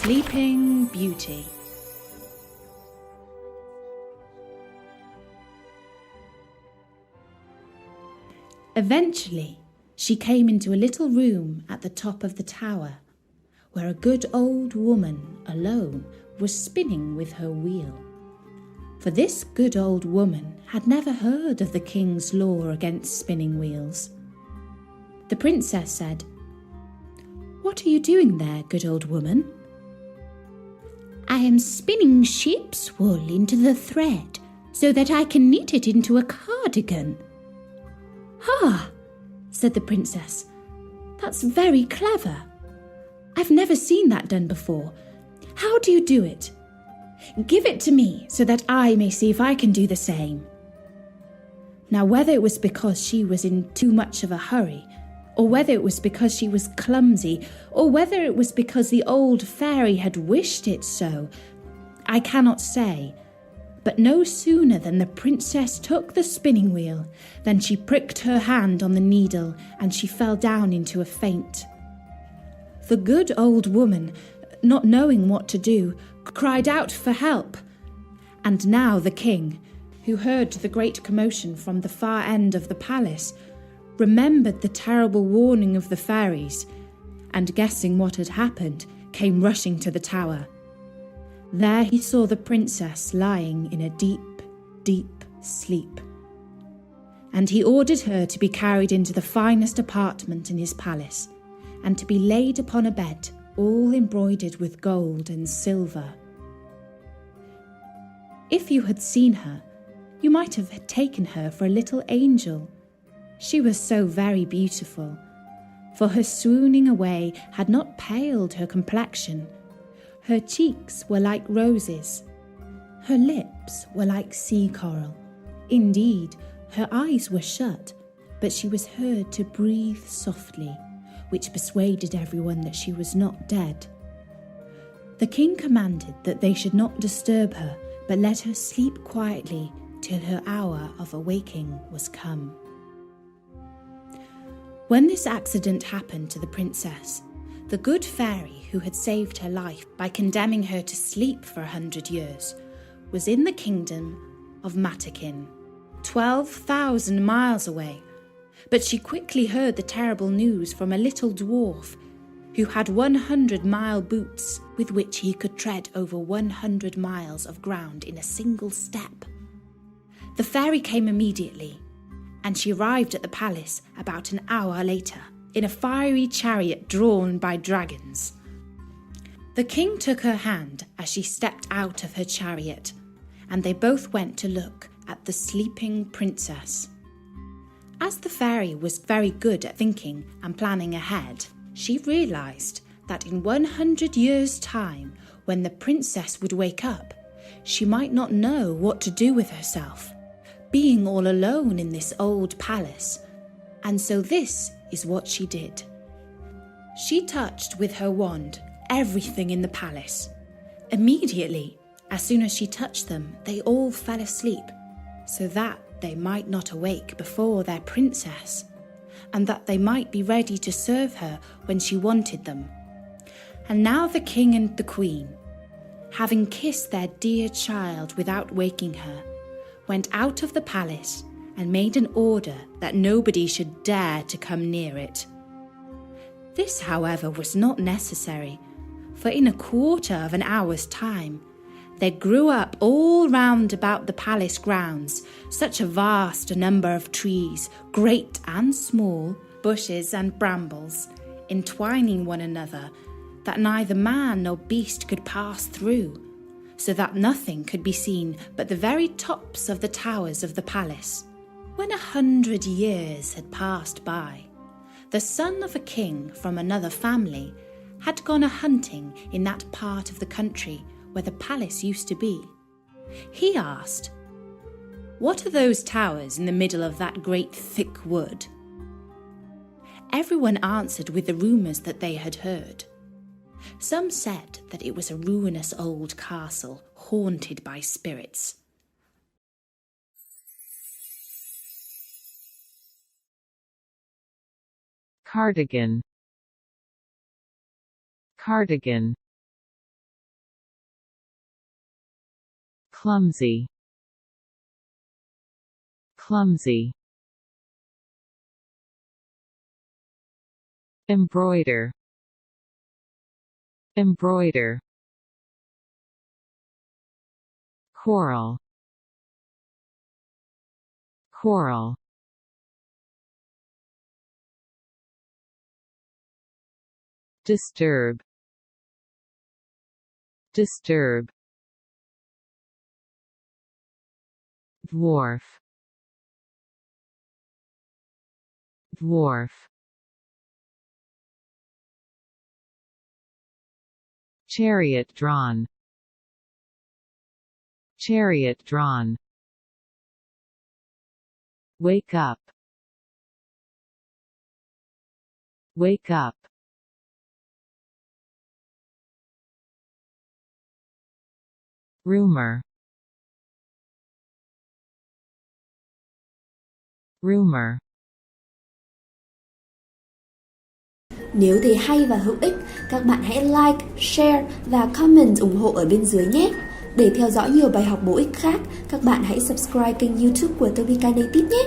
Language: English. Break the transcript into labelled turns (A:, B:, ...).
A: Sleeping Beauty. Eventually, she came into a little room at the top of the tower, where a good old woman alone was spinning with her wheel. For this good old woman had never heard of the king's law against spinning wheels. The princess said, "What are you doing there, good old woman?" "I am spinning sheep's wool into the thread so that I can knit it into a cardigan." "Ah," said the princess, "that's very clever. I've never seen that done before. How do you do it? Give it to me so that I may see if I can do the same." Now, whether it was because she was in too much of a hurry, or whether it was because she was clumsy, or whether it was because the old fairy had wished it so, I cannot say. But no sooner than the princess took the spinning wheel than she pricked her hand on the needle and she fell down into a faint. The good old woman, not knowing what to do, cried out for help. And now the king, who heard the great commotion from the far end of the palace, remembered the terrible warning of the fairies, and guessing what had happened, came rushing to the tower. There he saw the princess lying in a deep, deep sleep. And he ordered her to be carried into the finest apartment in his palace, and to be laid upon a bed all embroidered with gold and silver. If you had seen her, you might have taken her for a little angel. She was so very beautiful, for her swooning away had not paled her complexion. Her cheeks were like roses. Her lips were like sea coral. Indeed, her eyes were shut, but she was heard to breathe softly, which persuaded everyone that she was not dead. The king commanded that they should not disturb her, but let her sleep quietly till her hour of awaking was come. When this accident happened to the princess, the good fairy who had saved her life by condemning her to sleep for 100 years was in the kingdom of Matakin, 12,000 miles away. But she quickly heard the terrible news from a little dwarf who had 100-mile boots with which he could tread over 100 miles of ground in a single step. The fairy came immediately, and she arrived at the palace about an hour later in a fiery chariot drawn by dragons. The king took her hand as she stepped out of her chariot, and they both went to look at the sleeping princess. As the fairy was very good at thinking and planning ahead, she realised that in 100 years' time, when the princess would wake up, she might not know what to do with herself, being all alone in this old palace. And so this is what she did. She touched with her wand everything in the palace. Immediately, as soon as she touched them, they all fell asleep, so that they might not awake before their princess, and that they might be ready to serve her when she wanted them. And now the king and the queen, having kissed their dear child without waking her, went out of the palace and made an order that nobody should dare to come near it. This, however, was not necessary, for in a quarter of an hour's time, there grew up all round about the palace grounds such a vast number of trees, great and small, bushes and brambles, entwining one another, that neither man nor beast could pass through, so that nothing could be seen but the very tops of the towers of the palace. When 100 years had passed by, the son of a king from another family had gone a-hunting in that part of the country where the palace used to be. He asked, "What are those towers in the middle of that great thick wood?" Everyone answered with the rumours that they had heard. Some said that it was a ruinous old castle haunted by spirits.
B: Cardigan. Cardigan. clumsy, clumsy. Embroider, embroider. Coral, coral. Disturb, disturb. Dwarf, dwarf. Chariot drawn, chariot drawn. Wake up, wake up. Rumor, rumor.
C: Nếu thấy hay và hữu ích, các bạn hãy like, share và comment ủng hộ ở bên dưới nhé. Để theo dõi nhiều bài học bổ ích khác, các bạn hãy subscribe kênh YouTube của Tobika Native nhé.